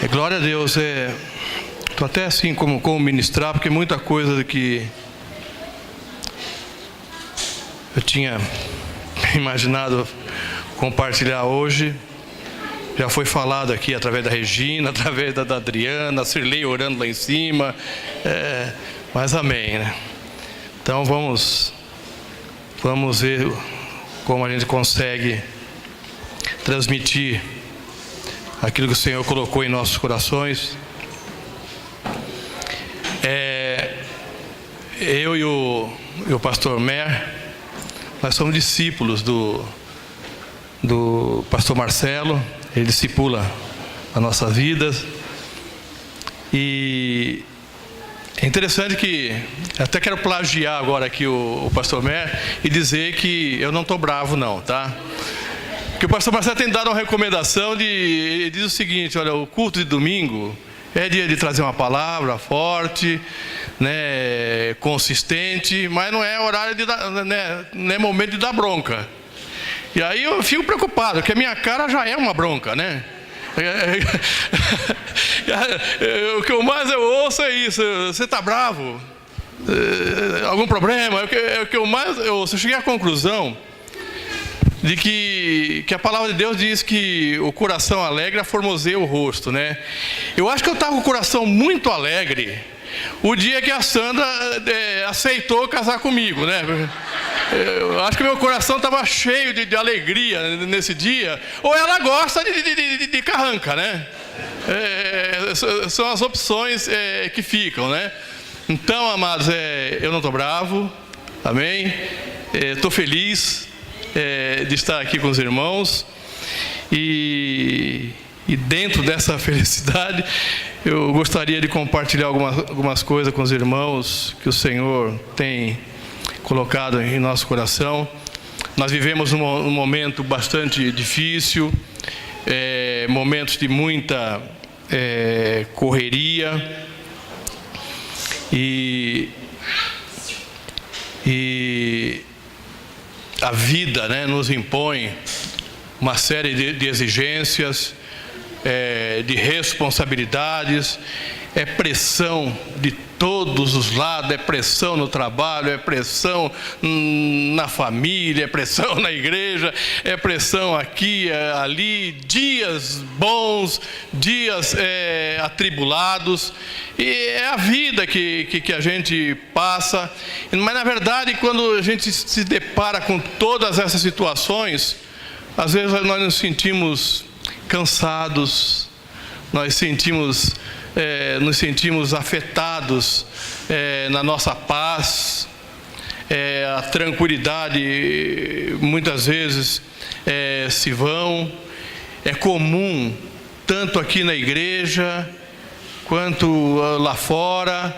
Glória a Deus. Estou até assim como ministrar, porque muita coisa que eu tinha imaginado compartilhar hoje já foi falado aqui através da Regina, através da Adriana, a Cirlei orando lá em cima. Mas amém, né? Então vamos ver como a gente consegue transmitir aquilo que o Senhor colocou em nossos corações. Eu e o pastor Mer, nós somos discípulos do pastor Marcelo. Ele discipula as nossas vidas. E é interessante que até quero plagiar agora aqui o pastor Mer e dizer que eu não estou bravo não, tá? Porque o pastor Marcelo tem dado uma recomendação ele diz o seguinte: olha, o culto de domingo é dia de trazer uma palavra forte, né, consistente, mas não é horário de dar, né, não é momento de dar bronca. E aí eu fico preocupado, porque a minha cara já é uma bronca, né? O que eu mais ouço é isso: você está bravo? Algum problema? O que eu mais ouço. Eu cheguei à conclusão de que a palavra de Deus diz que o coração alegre aformoseia o rosto, né? Eu acho que eu estava com o coração muito alegre o dia que a Sandra aceitou casar comigo, né? Eu acho que meu coração estava cheio de alegria nesse dia. Ou ela gosta de carranca, né? São as opções que ficam, né? Então, amados, eu não estou bravo, amém? Estou feliz de estar aqui com os irmãos. E dentro dessa felicidade, eu gostaria de compartilhar algumas coisas com os irmãos que o Senhor tem colocado em nosso coração. Nós vivemos um momento bastante difícil, momentos de muita correria, e a vida, né, nos impõe uma série de exigências, de responsabilidades, pressão de todos os lados, pressão no trabalho, pressão na família, pressão na igreja, pressão aqui, ali, dias bons, dias atribulados, e é a vida que a gente passa. Mas na verdade, quando a gente se depara com todas essas situações, às vezes nós nos sentimos cansados, nos sentimos afetados na nossa paz, a tranquilidade muitas vezes se vão. É comum, tanto aqui na igreja, quanto lá fora,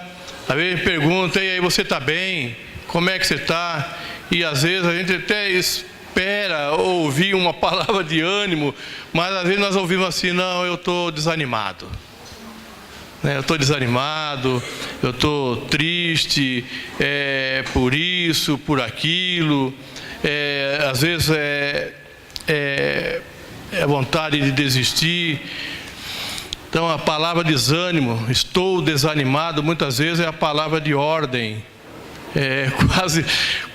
às vezes pergunta: e aí, você está bem? Como é que você está? E às vezes a gente até espera ouvir uma palavra de ânimo, mas às vezes nós ouvimos assim: não, eu estou desanimado. Eu estou desanimado, eu estou triste, por isso, por aquilo. Às vezes é vontade de desistir. Então a palavra desânimo, estou desanimado, muitas vezes é a palavra de ordem,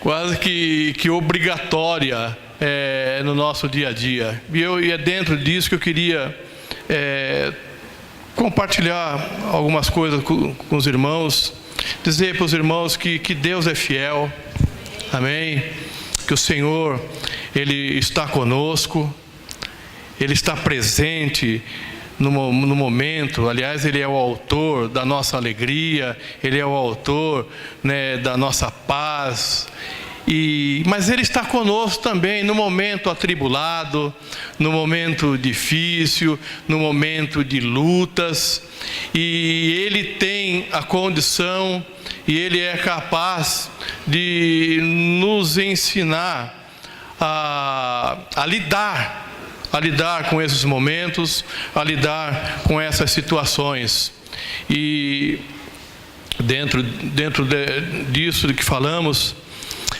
quase que obrigatória no nosso dia a dia. E é dentro disso que eu queria compartilhar algumas coisas com os irmãos, dizer para os irmãos que Deus é fiel, amém? Que o Senhor, Ele está conosco, Ele está presente no momento. Aliás, Ele é o autor da nossa alegria, Ele é o autor, né, da nossa paz. Mas Ele está conosco também no momento atribulado, no momento difícil, no momento de lutas. E Ele tem a condição e Ele é capaz de nos ensinar a lidar com esses momentos, a lidar com essas situações. E dentro disso de que falamos,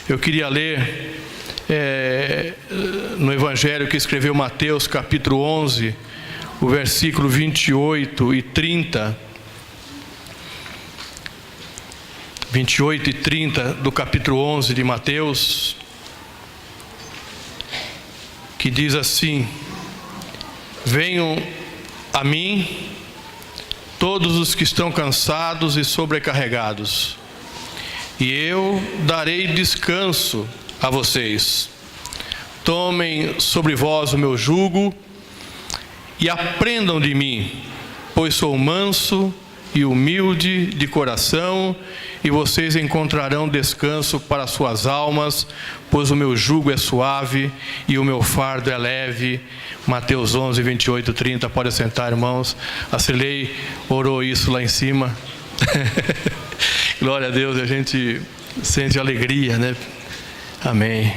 eu queria ler no Evangelho que escreveu Mateus, capítulo 11, o versículo 28 e 30. 28 e 30 do capítulo 11 de Mateus, que diz assim: venham a mim todos os que estão cansados e sobrecarregados, e eu darei descanso a vocês. Tomem sobre vós o meu jugo e aprendam de mim, pois sou manso e humilde de coração, e vocês encontrarão descanso para suas almas, pois o meu jugo é suave e o meu fardo é leve. Mateus 11, 28, 30. Pode sentar, irmãos. A Cirlei orou isso lá em cima. Glória a Deus, a gente sente alegria, né? Amém.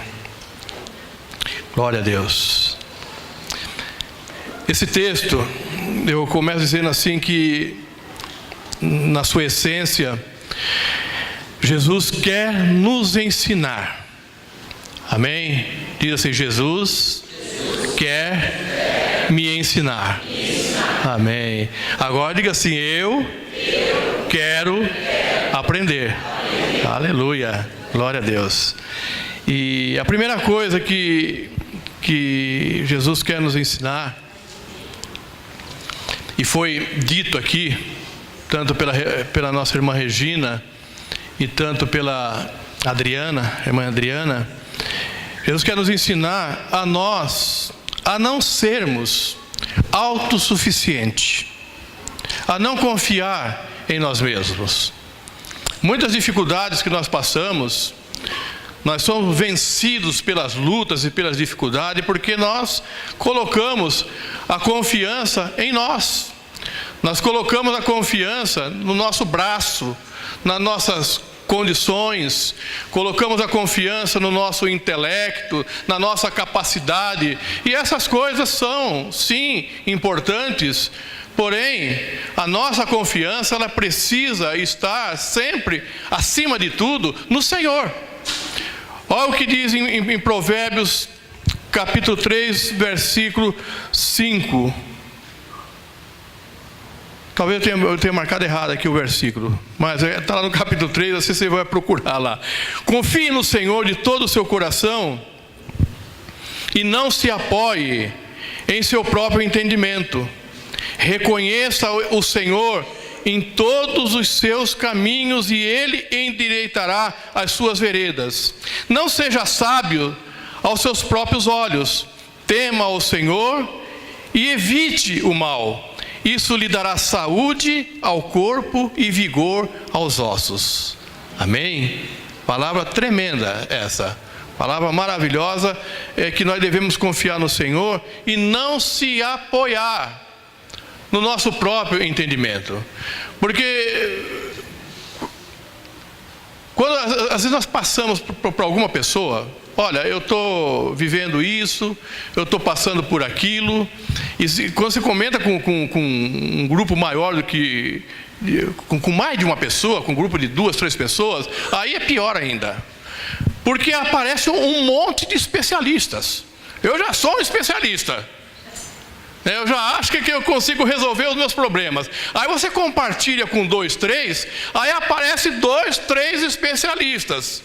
Glória a Deus. Esse texto, eu começo dizendo assim que, na sua essência, Jesus quer nos ensinar. Amém? Diz assim: Jesus quer me ensinar. Amém. Agora diga assim: eu quero aprender. Aleluia. Glória a Deus. E a primeira coisa que Jesus quer nos ensinar, e foi dito aqui, tanto pela nossa irmã Regina e tanto pela Adriana, irmã Adriana, Jesus quer nos ensinar a nós a não sermos autossuficientes, a não confiar em nós mesmos. Muitas dificuldades que nós passamos, nós somos vencidos pelas lutas e pelas dificuldades porque nós colocamos a confiança em nós. Nós colocamos a confiança no nosso braço, nas nossas condições, colocamos a confiança no nosso intelecto, na nossa capacidade, e essas coisas são, sim, importantes, porém, a nossa confiança, ela precisa estar sempre, acima de tudo, no Senhor. Olha o que diz em Provérbios, capítulo 3, versículo 5. Talvez eu tenha marcado errado aqui o versículo, mas está lá no capítulo 3, assim você vai procurar lá. Confie no Senhor de todo o seu coração e não se apoie em seu próprio entendimento. Reconheça o Senhor em todos os seus caminhos e Ele endireitará as suas veredas. Não seja sábio aos seus próprios olhos. Tema o Senhor e evite o mal. Isso lhe dará saúde ao corpo e vigor aos ossos. Amém? Palavra tremenda essa. Palavra maravilhosa, é que nós devemos confiar no Senhor e não se apoiar no nosso próprio entendimento. Porque quando às vezes nós passamos por alguma pessoa, olha, eu estou vivendo isso, eu estou passando por aquilo, e quando você comenta com um grupo maior do que, com mais de uma pessoa, com um grupo de 2, 3 pessoas, aí é pior ainda, porque aparece um monte de especialistas. Eu já sou um especialista, eu já acho que eu consigo resolver os meus problemas. Aí você compartilha com 2, 3, aí aparece 2, 3 especialistas,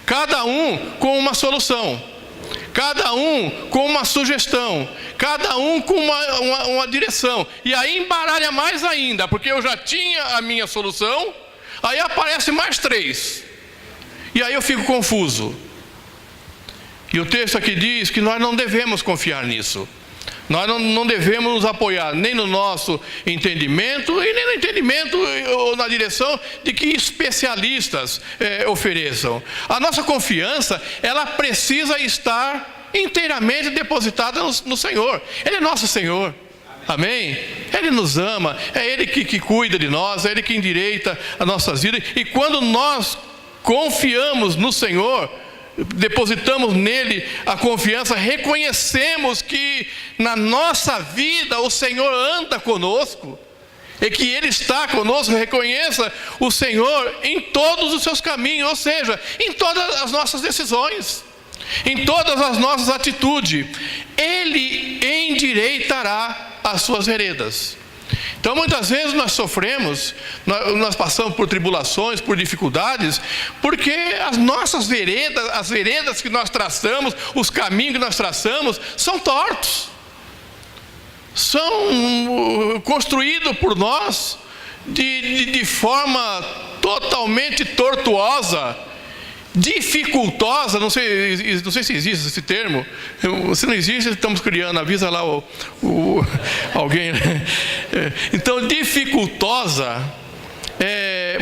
cada um com uma solução, cada um com uma sugestão, cada um com uma direção. E aí embaralha mais ainda, porque eu já tinha a minha solução, aí aparece mais 3. E aí eu fico confuso. E o texto aqui diz que nós não devemos confiar nisso. Nós não devemos nos apoiar nem no nosso entendimento e nem no entendimento ou na direção de que especialistas ofereçam. A nossa confiança, ela precisa estar inteiramente depositada no Senhor. Ele é nosso Senhor. Amém? Ele nos ama, é Ele que cuida de nós, é Ele que endireita as nossas vidas. E quando nós confiamos no Senhor, depositamos nele a confiança, reconhecemos que na nossa vida o Senhor anda conosco e que Ele está conosco. Reconheça o Senhor em todos os seus caminhos, ou seja, em todas as nossas decisões. em todas as nossas atitudes, Ele endireitará as suas veredas. Então muitas vezes nós sofremos, nós passamos por tribulações, por dificuldades, porque as nossas veredas, as veredas que nós traçamos, os caminhos que nós traçamos, são tortos. São construídos por nós de forma totalmente tortuosa, dificultosa. Não sei se existe esse termo. Se não existe, estamos criando. Avisa lá alguém. Então, dificultosa.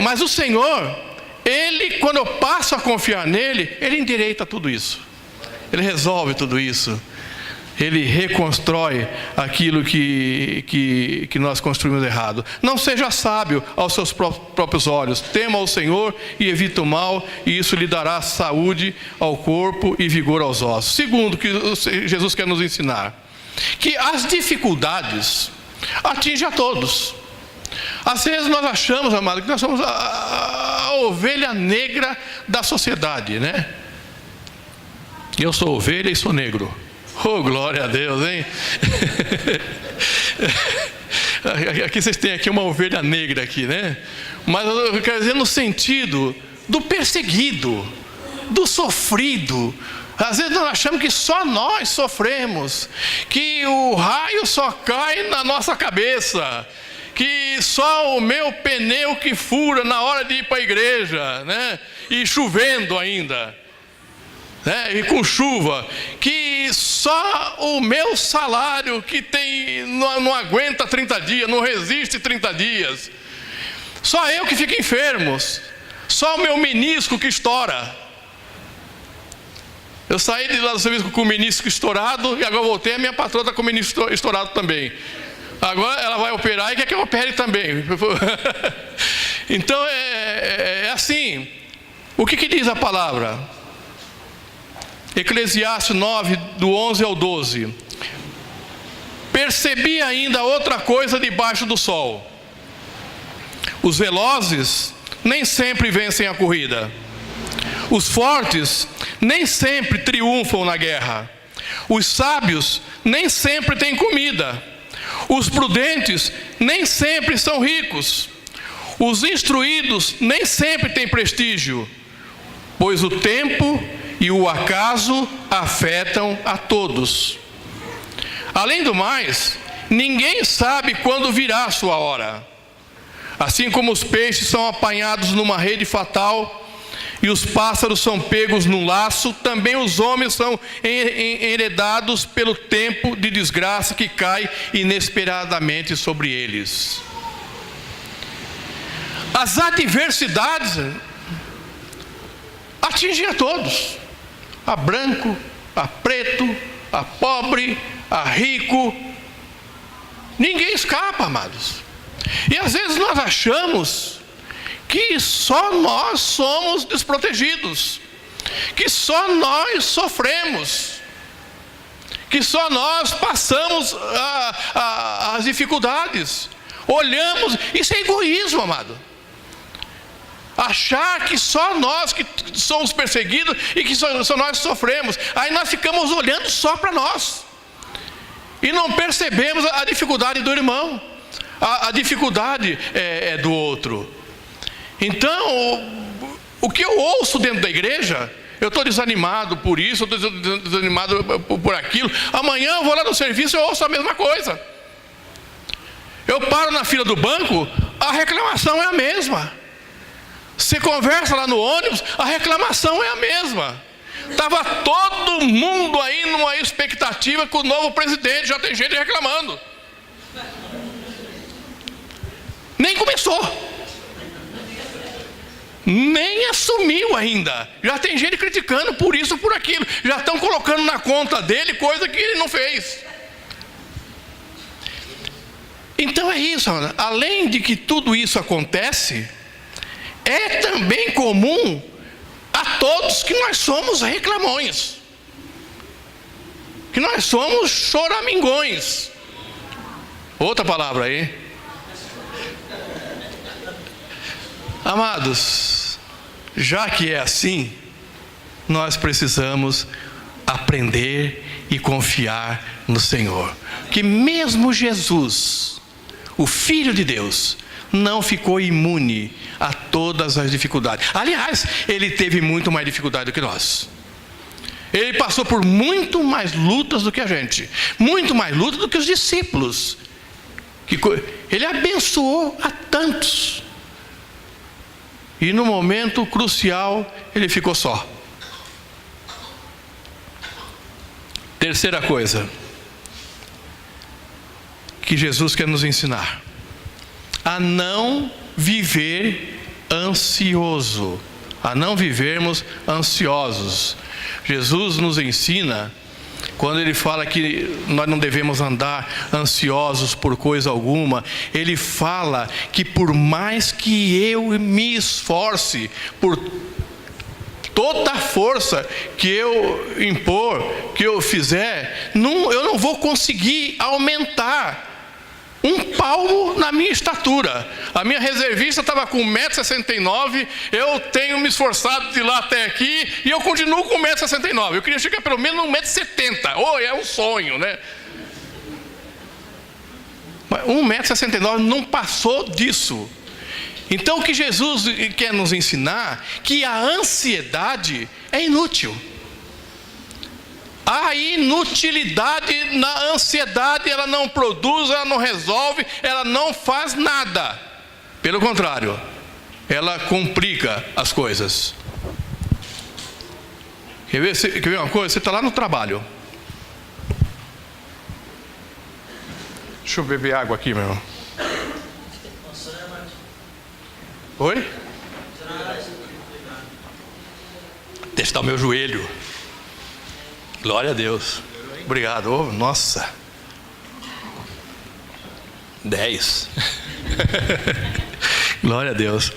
Mas o Senhor, Ele, quando eu passo a confiar nele, Ele endireita tudo isso. Ele resolve tudo isso. Ele reconstrói aquilo que nós construímos errado. Não seja sábio aos seus próprios olhos. Tema ao Senhor e evita o mal, e isso lhe dará saúde ao corpo e vigor aos ossos. Segundo, que Jesus quer nos ensinar, que as dificuldades atingem a todos. Às vezes nós achamos, amado, que nós somos a ovelha negra da sociedade, né? Eu sou ovelha e sou negro. Oh, glória a Deus, hein? Aqui vocês têm aqui uma ovelha negra aqui, né? Mas eu quero dizer no sentido do perseguido, do sofrido. Às vezes nós achamos que só nós sofremos, que o raio só cai na nossa cabeça, que só o meu pneu que fura na hora de ir para a igreja, né? E chovendo ainda. E com chuva, que só o meu salário que não aguenta 30 dias, não resiste 30 dias, só eu que fico enfermo, só o meu menisco que estoura. Eu saí de lá do serviço com o menisco estourado e agora voltei, a minha patroa está com o menisco estourado também. Agora ela vai operar e quer que eu opere também. Então é assim. O que diz a palavra? Eclesiastes 9, do 11 ao 12. Percebi ainda outra coisa debaixo do sol. Os velozes nem sempre vencem a corrida. Os fortes nem sempre triunfam na guerra. Os sábios nem sempre têm comida. Os prudentes nem sempre são ricos. Os instruídos nem sempre têm prestígio. Pois o tempo e o acaso afetam a todos. Além do mais, ninguém sabe quando virá a sua hora. Assim como os peixes são apanhados numa rede fatal e os pássaros são pegos num laço, também os homens são enredados pelo tempo de desgraça que cai inesperadamente sobre eles. As adversidades atingem a todos. A branco, a preto, a pobre, a rico. Ninguém escapa, amados. E às vezes nós achamos que só nós somos desprotegidos, que só nós sofremos, que só nós passamos as dificuldades. Olhamos, isso é egoísmo, amado. Achar que só nós que somos perseguidos e que só nós sofremos. Aí nós ficamos olhando só para nós e não percebemos a dificuldade do irmão, a dificuldade do outro. Então, o que eu ouço dentro da igreja, eu estou desanimado por isso, eu estou desanimado por aquilo. Amanhã eu vou lá no serviço e eu ouço a mesma coisa. Eu paro na fila do banco, a reclamação é a mesma. Você conversa lá no ônibus, a reclamação é a mesma. Estava todo mundo aí numa expectativa com o novo presidente, já tem gente reclamando. Nem começou. Nem assumiu ainda. Já tem gente criticando por isso, por aquilo. Já estão colocando na conta dele coisa que ele não fez. Então é isso, Ana. Além de que tudo isso acontece, é também comum a todos que nós somos reclamões, que nós somos choramingões. Outra palavra aí. Amados, já que é assim, nós precisamos aprender e confiar no Senhor. Que mesmo Jesus, o Filho de Deus, não ficou imune a todas as dificuldades. Aliás, ele teve muito mais dificuldade do que nós. Ele passou por muito mais lutas do que a gente, muito mais lutas do que os discípulos. Ele abençoou a tantos. E no momento crucial, ele ficou só. Terceira coisa que Jesus quer nos ensinar: a não viver ansioso, a não vivermos ansiosos. Jesus nos ensina, quando ele fala que nós não devemos andar ansiosos por coisa alguma, ele fala que por mais que eu me esforce, por toda a força que eu impor, que eu fizer, eu não vou conseguir aumentar um palmo na minha estatura. A minha reservista estava com 1,69 m, eu tenho me esforçado de ir lá até aqui, e eu continuo com 1,69 m. Eu queria chegar pelo menos 1,70 m. Oh, é um sonho, né? Mas 1,69 m não passou disso. Então o que Jesus quer nos ensinar, que a ansiedade é inútil. A inutilidade na ansiedade, ela não produz, ela não resolve, ela não faz nada. Pelo contrário, ela complica as coisas. Quer ver uma coisa? Você está lá no trabalho. Deixa eu beber água aqui, meu irmão. Oi? Testar o meu joelho. Glória a Deus. Obrigado. Oh, nossa. 10. Glória a Deus.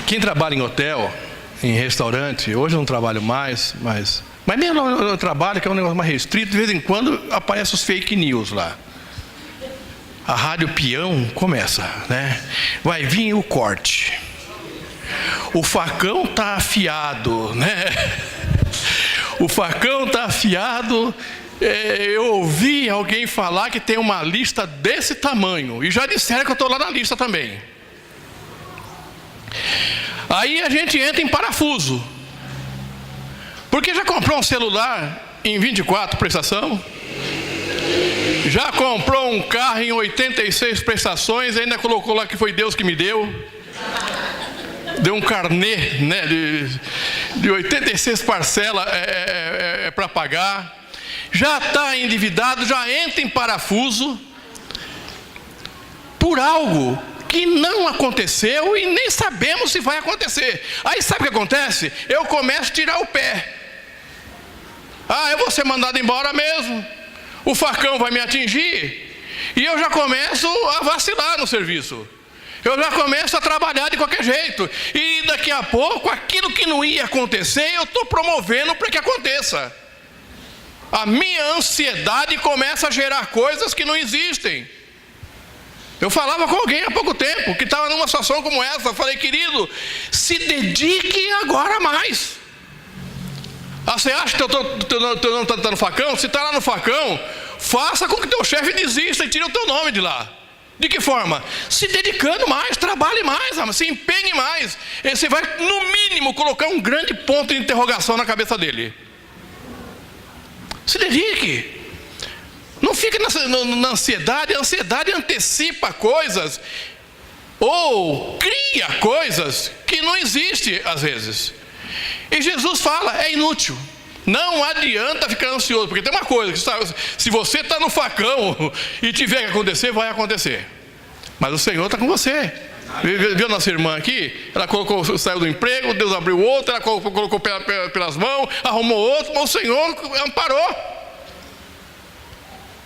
Quem trabalha em hotel, em restaurante, hoje eu não trabalho mais, mas mesmo no trabalho, que é um negócio mais restrito, de vez em quando aparecem os fake news lá. A rádio peão começa, né? Vai vir o corte. O facão está afiado, né? O facão está afiado. Eu ouvi alguém falar que tem uma lista desse tamanho. E já disseram que eu estou lá na lista também. Aí a gente entra em parafuso. Porque já comprou um celular em 24 prestação? Já comprou um carro em 86 prestações e ainda colocou lá que foi Deus que me deu? Deu um carnê, né, de 86 parcelas para pagar. Já está endividado, já entra em parafuso por algo que não aconteceu e nem sabemos se vai acontecer. Aí sabe o que acontece? Eu começo a tirar o pé. Eu vou ser mandado embora mesmo. O facão vai me atingir. E eu já começo a vacilar no serviço. Eu já começo a trabalhar de qualquer jeito. E daqui a pouco, aquilo que não ia acontecer, eu estou promovendo para que aconteça. A minha ansiedade começa a gerar coisas que não existem. Eu falava com alguém há pouco tempo, que estava numa situação como essa. Eu falei: querido, se dedique agora mais. Você acha que teu nome está no facão? Se está lá no facão, faça com que teu chefe desista e tire o teu nome de lá. De que forma? Se dedicando mais, trabalhe mais, se empenhe mais. Você vai, no mínimo, colocar um grande ponto de interrogação na cabeça dele. Se dedique. Não fique na ansiedade. A ansiedade antecipa coisas ou cria coisas que não existem às vezes. E Jesus fala: é inútil. Não adianta ficar ansioso, porque tem uma coisa, que se você está no facão e tiver que acontecer, vai acontecer. Mas o Senhor está com você. Viu nossa irmã aqui? Ela saiu do emprego, Deus abriu outro, ela colocou pelas mãos, arrumou outro, mas o Senhor amparou.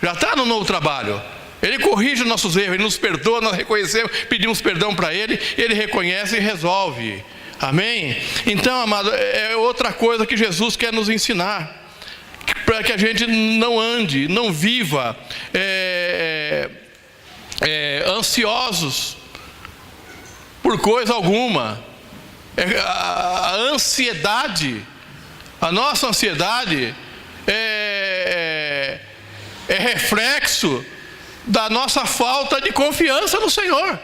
Já está no novo trabalho. Ele corrige os nossos erros, Ele nos perdoa, nós reconhecemos, pedimos perdão para Ele, Ele reconhece e resolve. Amém? Então, amado, é outra coisa que Jesus quer nos ensinar, para que a gente não ande, não viva ansiosos por coisa alguma. A ansiedade, a nossa ansiedade é reflexo da nossa falta de confiança no Senhor.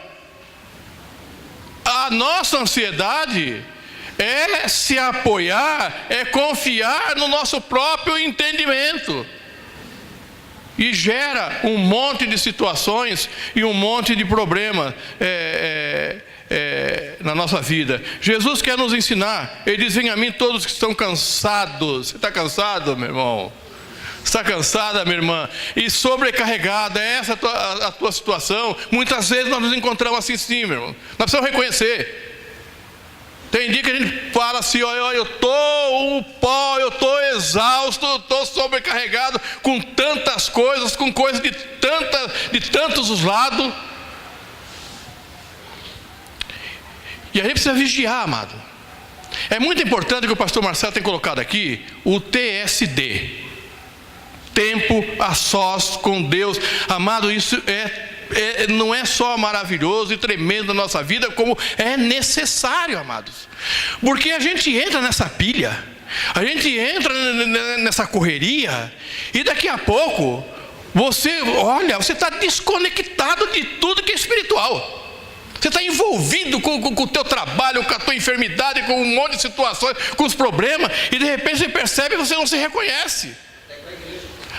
A nossa ansiedade é se apoiar, é confiar no nosso próprio entendimento. E gera um monte de situações e um monte de problemas na nossa vida. Jesus quer nos ensinar. Ele diz: venham a mim todos que estão cansados. Você está cansado, meu irmão? Está cansada, minha irmã? E sobrecarregada? É essa a tua situação? Muitas vezes nós nos encontramos assim, sim, meu irmão. Nós precisamos reconhecer. Tem dia que a gente fala assim: olha, eu estou um pó, eu estou exausto, eu estou sobrecarregado com tantas coisas, com coisas de tantos os lados. E a gente precisa vigiar, amado. É muito importante que o pastor Marcelo tem colocado aqui o TSD, tempo a sós com Deus. Amado, isso não é só maravilhoso e tremendo na nossa vida, como é necessário, amados. Porque a gente entra nessa pilha, a gente entra nessa correria, e daqui a pouco você está desconectado de tudo que é espiritual. Você está envolvido com o teu trabalho, com a tua enfermidade, com um monte de situações, com os problemas, e de repente você percebe que você não se reconhece.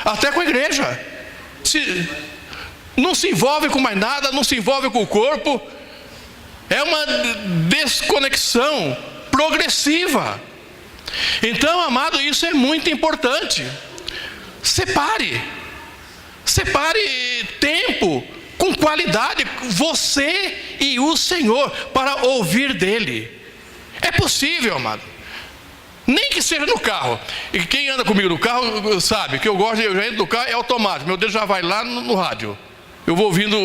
Até com a igreja. Não se envolve com mais nada, não se envolve com o corpo. É uma desconexão progressiva. Então, amado, isso é muito importante. Separe tempo com qualidade, você e o Senhor, para ouvir dele. É possível, amado. Nem que seja no carro. E quem anda comigo no carro sabe que eu já entro no carro, é automático. Meu dedo já vai lá no rádio. Eu vou ouvindo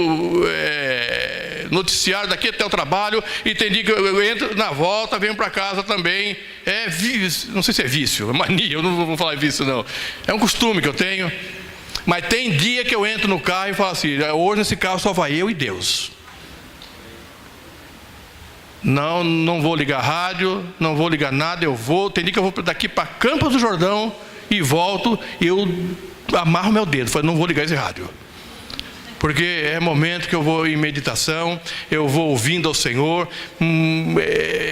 noticiário daqui até o trabalho, e tem dia que eu entro na volta, venho para casa também. Não sei se é vício, é mania, eu não vou falar vício não. É um costume que eu tenho. Mas tem dia que eu entro no carro e falo assim: hoje nesse carro só vai eu e Deus. Não vou ligar rádio, não vou ligar nada, tem dia que eu vou daqui para Campos do Jordão e volto, e eu amarro meu dedo, falo: não vou ligar esse rádio. Porque é momento que eu vou em meditação, eu vou ouvindo ao Senhor.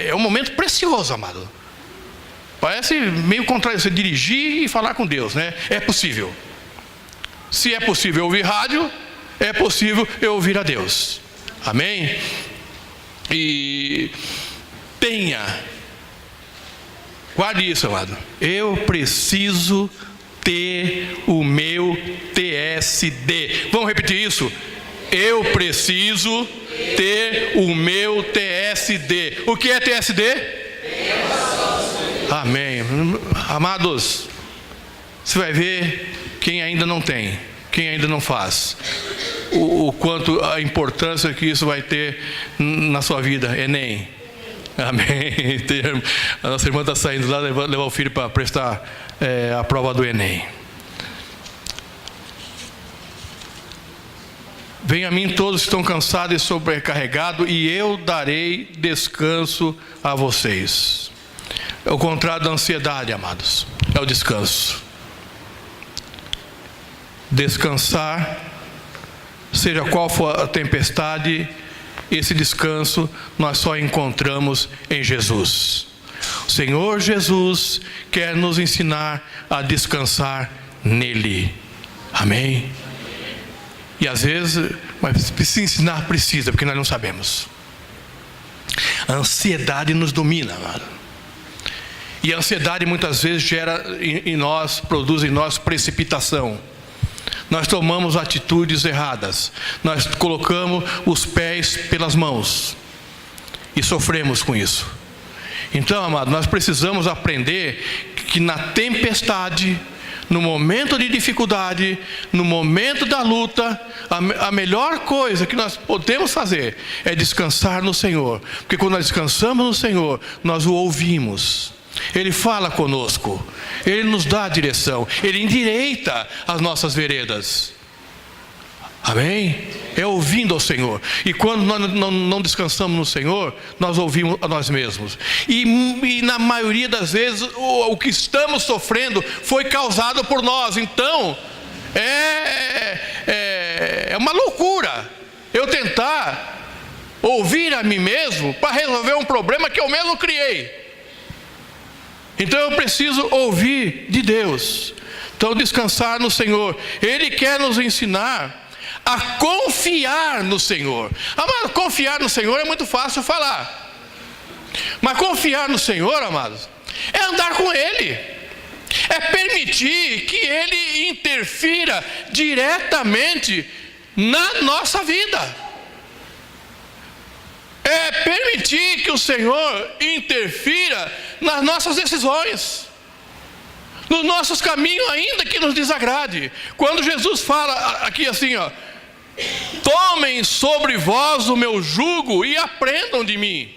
É um momento precioso, amado. Parece meio contrário você dirigir e falar com Deus, né? É possível. Se é possível ouvir rádio, é possível eu ouvir a Deus. Amém? E guarde isso, amado. Eu preciso ter o meu TSD. Vamos repetir isso? Eu preciso ter o meu TSD. O que é TSD? Amém. Amados, você vai ver quem ainda não tem, quem ainda não faz, o quanto a importância que isso vai ter na sua vida. Enem. Amém. A nossa irmã está saindo lá levar o filho para prestar a prova do Enem. Venham a mim todos que estão cansados e sobrecarregados, e eu darei descanso a vocês. É o contrário da ansiedade, amados. É o descanso. Descansar, seja qual for a tempestade, esse descanso nós só encontramos em Jesus. O Senhor Jesus quer nos ensinar a descansar nele. Amém? E às vezes, mas precisa ensinar, porque nós não sabemos. A ansiedade nos domina, amado. E a ansiedade muitas vezes produz em nós precipitação. Nós tomamos atitudes erradas. Nós colocamos os pés pelas mãos e sofremos com isso. Então, amado, nós precisamos aprender que na tempestade, no momento de dificuldade, no momento da luta, a melhor coisa que nós podemos fazer é descansar no Senhor. Porque quando nós descansamos no Senhor, nós o ouvimos. Ele fala conosco, Ele nos dá a direção, Ele endireita as nossas veredas. Amém? É ouvindo ao Senhor. E quando nós não descansamos no Senhor, nós ouvimos a nós mesmos. E na maioria das vezes, o que estamos sofrendo foi causado por nós. Então, é uma loucura eu tentar ouvir a mim mesmo para resolver um problema que eu mesmo criei. Então eu preciso ouvir de Deus. Então descansar no Senhor. Ele quer nos ensinar a confiar no Senhor. Amado, confiar no Senhor é muito fácil falar. Mas confiar no Senhor, amados, é andar com Ele. É permitir que Ele interfira diretamente na nossa vida. É permitir que o Senhor interfira nas nossas decisões, nos nossos caminhos, ainda que nos desagrade. Quando Jesus fala aqui assim, ó: tomem sobre vós o meu jugo e aprendam de mim.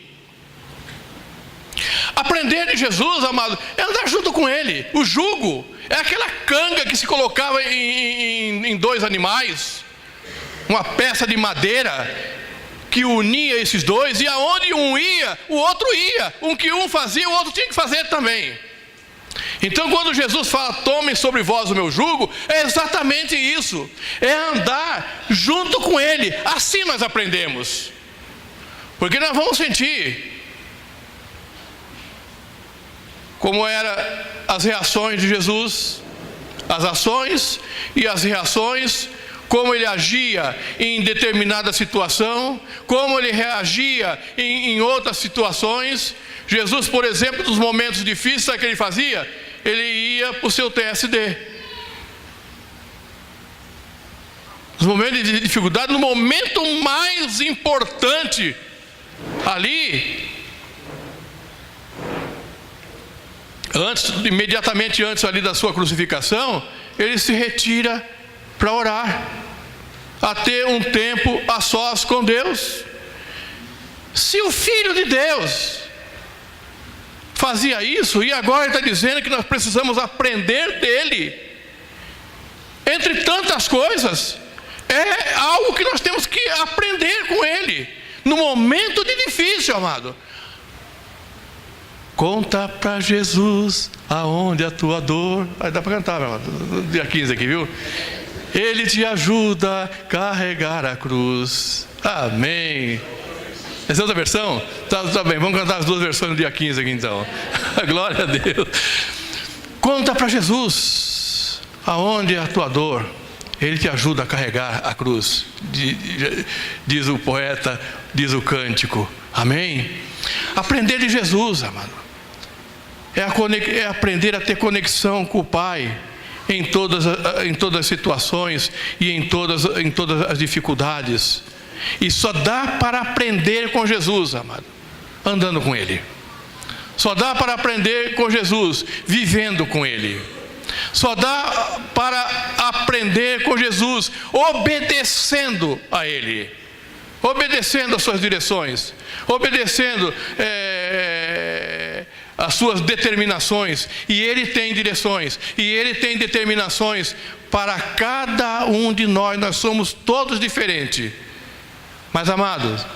Aprender de Jesus, amado, é andar junto com Ele. O jugo é aquela canga que se colocava em dois animais, uma peça de madeira que unia esses dois, e aonde um ia, o outro ia. O que um fazia, o outro tinha que fazer também. Então quando Jesus fala, tomem sobre vós o meu jugo, é exatamente isso. É andar junto com Ele. Assim nós aprendemos. Porque nós vamos sentir como eram as reações de Jesus, as ações e as reações, como Ele agia em determinada situação, como Ele reagia em outras situações. Jesus, por exemplo, nos momentos difíceis, sabe o que Ele fazia? Ele ia para o seu TSD. Nos momentos de dificuldade, no momento mais importante, ali, imediatamente antes ali da sua crucificação, Ele se retira para orar, a ter um tempo a sós com Deus. Se o Filho de Deus fazia isso, e agora Ele está dizendo que nós precisamos aprender dEle, entre tantas coisas, é algo que nós temos que aprender com Ele, no momento de difícil, amado. Conta para Jesus aonde a tua dor. Aí dá para cantar, meu amado, dia 15 aqui, viu? Ele te ajuda a carregar a cruz. Amém. Essa é outra versão? Tá bem, vamos cantar as duas versões no dia 15 aqui então. Glória a Deus. Conta para Jesus aonde é a tua dor. Ele te ajuda a carregar a cruz. Diz o poeta, diz o cântico. Amém? Aprender de Jesus, amado, é aprender a ter conexão com o Pai em todas as situações e em todas as dificuldades. E só dá para aprender com Jesus, amado, andando com Ele. Só dá para aprender com Jesus, vivendo com Ele. Só dá para aprender com Jesus, obedecendo a Ele, obedecendo as suas direções, obedecendo as suas determinações. E Ele tem direções, e Ele tem determinações para cada um de nós. Nós somos todos diferentes. Mas, amados,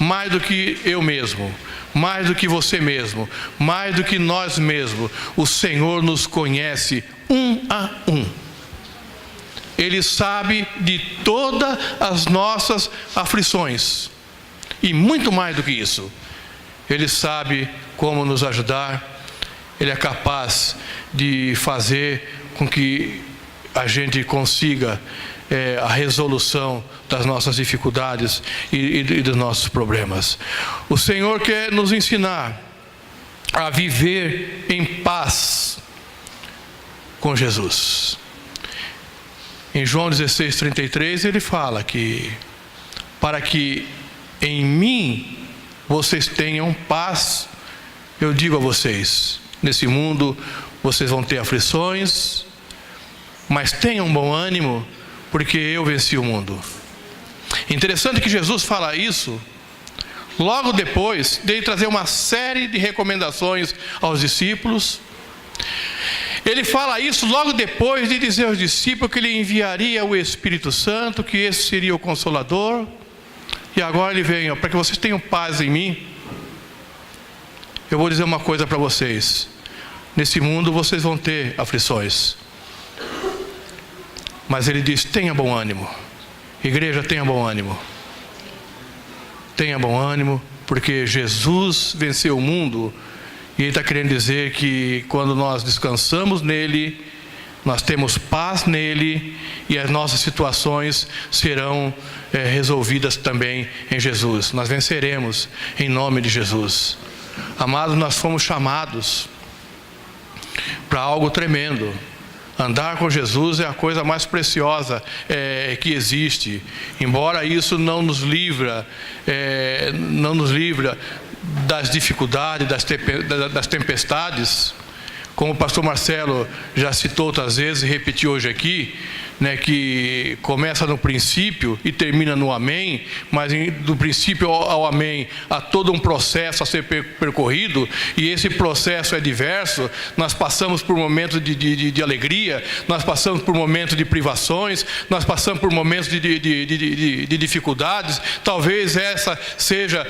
mais do que eu mesmo, mais do que você mesmo, mais do que nós mesmos, o Senhor nos conhece um a um. Ele sabe de todas as nossas aflições. E muito mais do que isso, Ele sabe como nos ajudar. Ele é capaz de fazer com que a gente consiga a resolução das nossas dificuldades e dos nossos problemas. O Senhor quer nos ensinar a viver em paz com Jesus. Em João 16:33 Ele fala que para que em mim vocês tenham paz, eu digo a vocês, nesse mundo vocês vão ter aflições, mas tenham bom ânimo, porque eu venci o mundo. Interessante que Jesus fala isso logo depois de Ele trazer uma série de recomendações aos discípulos. ele fala isso logo depois de dizer aos discípulos que ele enviaria o Espírito Santo, que esse seria o Consolador. E agora ele vem, para que vocês tenham paz em mim, eu vou dizer uma coisa para vocês. Nesse mundo vocês vão ter aflições. Mas ele diz, tenha bom ânimo. Igreja, tenha bom ânimo. Tenha bom ânimo, porque Jesus venceu o mundo. E ele está querendo dizer que quando nós descansamos nele, nós temos paz nele, e as nossas situações serão resolvidas também em Jesus. Nós venceremos em nome de Jesus. Amados, nós fomos chamados para algo tremendo. Andar com Jesus é a coisa mais preciosa que existe. Embora isso não nos livra das dificuldades, das tempestades, como o pastor Marcelo já citou outras vezes e repetiu hoje aqui, né, que começa no princípio e termina no amém, mas do princípio ao amém há todo um processo a ser percorrido, e esse processo é diverso. Nós passamos por momentos de alegria, nós passamos por momentos de privações, nós passamos por momentos de dificuldades. Talvez essa seja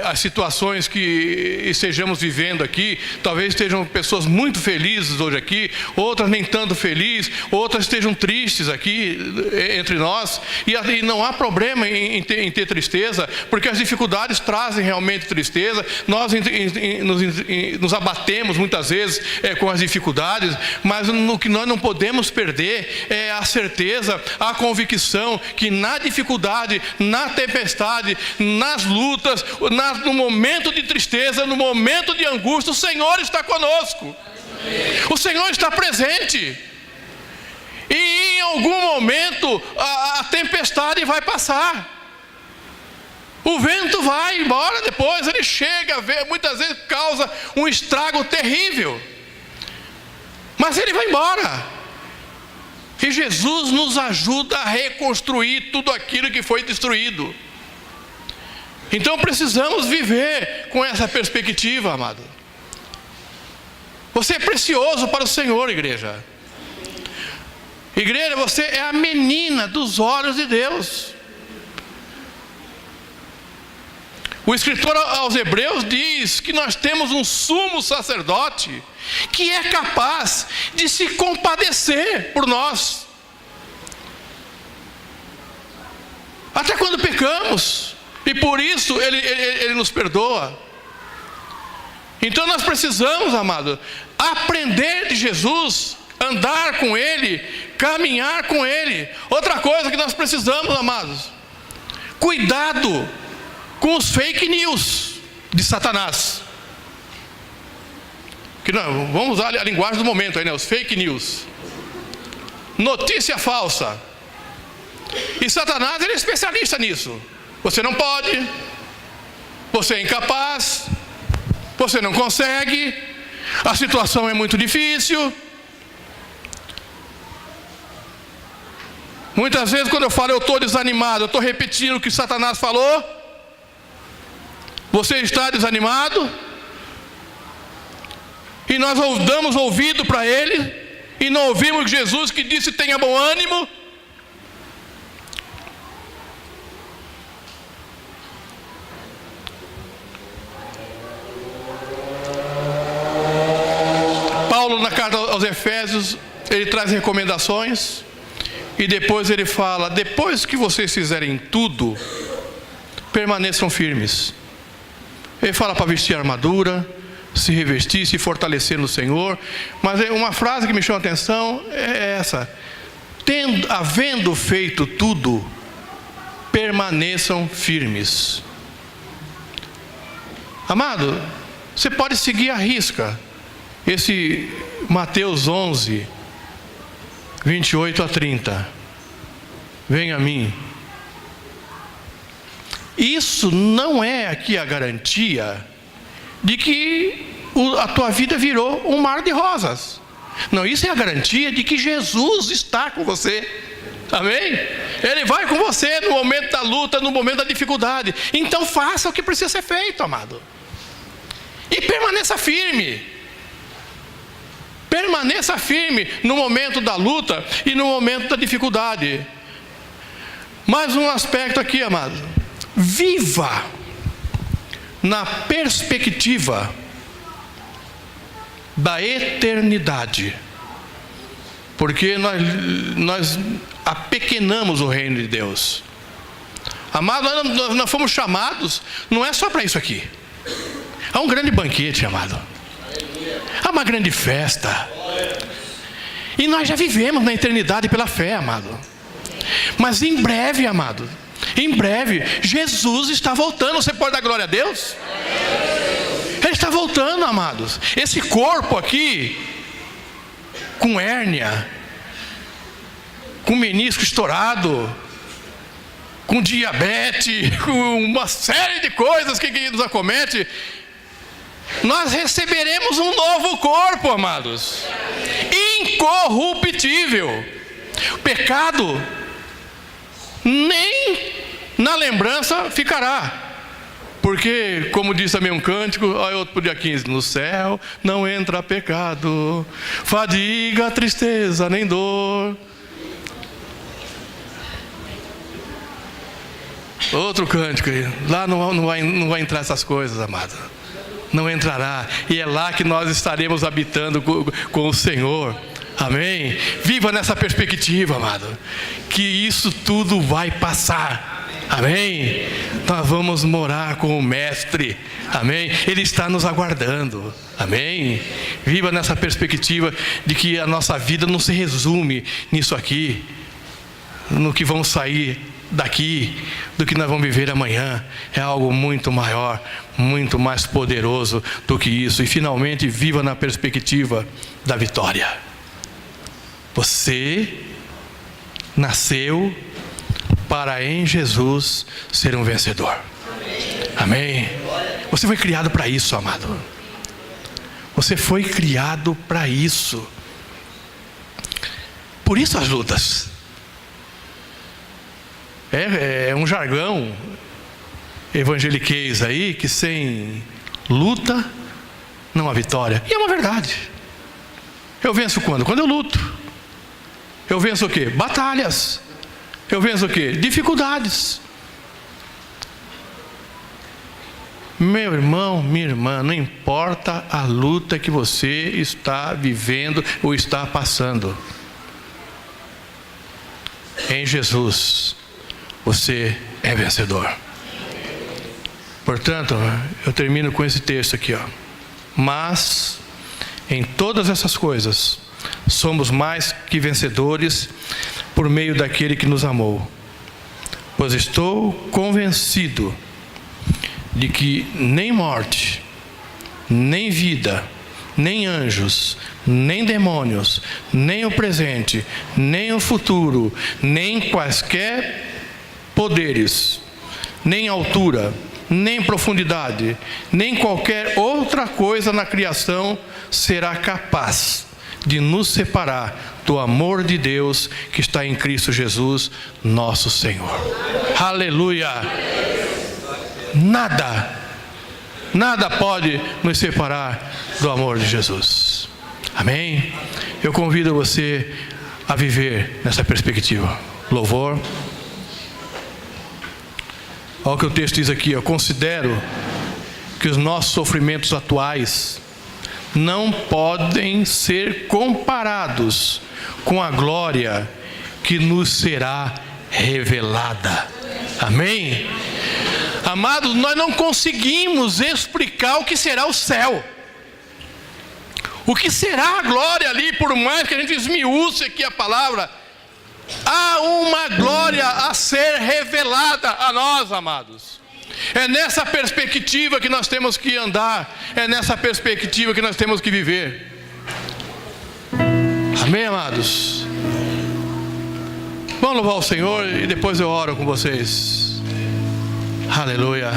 as situações que estejamos vivendo aqui. Talvez estejam pessoas muito felizes hoje aqui, outras nem tanto felizes, outras estejam tristes aqui entre nós, e não há problema em ter tristeza, porque as dificuldades trazem realmente tristeza. Nós nos abatemos muitas vezes com as dificuldades, mas no que nós não podemos perder é a certeza, a convicção que na dificuldade, na tempestade, nas lutas, no momento de tristeza, no momento de angústia, o Senhor está conosco. O Senhor está presente. E em algum momento a tempestade vai passar. O vento vai embora, depois ele chega, muitas vezes causa um estrago terrível. Mas ele vai embora. E Jesus nos ajuda a reconstruir tudo aquilo que foi destruído. Então precisamos viver com essa perspectiva, amado. Você é precioso para o Senhor, igreja. Igreja, você é a menina dos olhos de Deus. O escritor aos Hebreus diz que nós temos um sumo sacerdote que é capaz de se compadecer por nós. Até quando pecamos, e por isso ele nos perdoa. Então nós precisamos, amado, aprender de Jesus, andar com Ele, caminhar com Ele. Outra coisa que nós precisamos, amados, cuidado com os fake news de Satanás. Que não, vamos usar a linguagem do momento aí, né? Os fake news. Notícia falsa. E Satanás, ele é especialista nisso. Você não pode, você é incapaz, você não consegue, a situação é muito difícil. Muitas vezes quando eu falo eu estou desanimado, eu estou repetindo o que Satanás falou. Você está desanimado? E nós damos ouvido para ele, e não ouvimos Jesus que disse tenha bom ânimo. Paulo, na carta aos Efésios, ele traz recomendações. E depois ele fala, depois que vocês fizerem tudo, permaneçam firmes. Ele fala para vestir a armadura, se revestir, se fortalecer no Senhor. Mas uma frase que me chama a atenção é essa: havendo feito tudo, permaneçam firmes. Amado, você pode seguir à risca esse Mateus 11, 28 a 30. Venha a mim. Isso não é aqui a garantia de que a tua vida virou um mar de rosas. Não, isso é a garantia de que Jesus está com você. Amém? Ele vai com você no momento da luta, no momento da dificuldade. Então faça o que precisa ser feito, amado. E permaneça firme. Permaneça firme no momento da luta e no momento da dificuldade. Mais um aspecto aqui, amado. Viva na perspectiva da eternidade. Porque nós apequenamos o reino de Deus. Amado, nós fomos chamados, não é só para isso aqui. Há um grande banquete, amado. Há uma grande festa. E nós já vivemos na eternidade pela fé, amado. Mas em breve, amado, em breve, Jesus está voltando. Você pode dar glória a Deus? Ele está voltando, amados. Esse corpo aqui, com hérnia, com menisco estourado, com diabetes, com uma série de coisas que nos acomete, nós receberemos um novo corpo, amados, incorruptível. O pecado nem na lembrança ficará. Porque, como diz também um cântico, outro para o dia 15, no céu não entra pecado, fadiga, tristeza, nem dor. Outro cântico, lá não vai entrar essas coisas, amado. Não entrará. E é lá que nós estaremos habitando com o Senhor. Amém? Viva nessa perspectiva, amado, que isso tudo vai passar. Amém? Nós vamos morar com o Mestre. Amém? Ele está nos aguardando. Amém? Viva nessa perspectiva de que a nossa vida não se resume nisso aqui, no que vamos sair daqui, do que nós vamos viver amanhã. É algo muito maior, muito mais poderoso do que isso. E finalmente, viva na perspectiva da vitória. Você nasceu para em Jesus ser um vencedor. Amém? Você foi criado para isso, amado. Você foi criado para isso. Por isso as lutas. É um jargão evangeliquez aí, que sem luta não há vitória. E é uma verdade. Eu venço quando? Quando eu luto. Eu venço o quê? Batalhas. Eu venço o quê? Dificuldades. Meu irmão, minha irmã, não importa a luta que você está vivendo ou está passando. Em Jesus, você é vencedor. Portanto, eu termino com esse texto aqui, ó. Mas, em todas essas coisas, somos mais que vencedores por meio daquele que nos amou. Pois estou convencido de que nem morte, nem vida, nem anjos, nem demônios, nem o presente, nem o futuro, nem quaisquer poderes, nem altura, nem profundidade, nem qualquer outra coisa na criação será capaz de nos separar do amor de Deus que está em Cristo Jesus, nosso Senhor. Aleluia! Nada pode nos separar do amor de Jesus. Amém? Eu convido você a viver nessa perspectiva. Louvor. Olha o que o texto diz aqui. Eu considero que os nossos sofrimentos atuais não podem ser comparados com a glória que nos será revelada. Amém? Amados, nós não conseguimos explicar o que será o céu. O que será a glória ali, por mais que a gente esmiúce aqui a palavra, há uma glória a ser revelada a nós, amados. É nessa perspectiva que nós temos que andar, é nessa perspectiva que nós temos que viver. Amém, amados? Vamos louvar o Senhor e depois eu oro com vocês. Aleluia.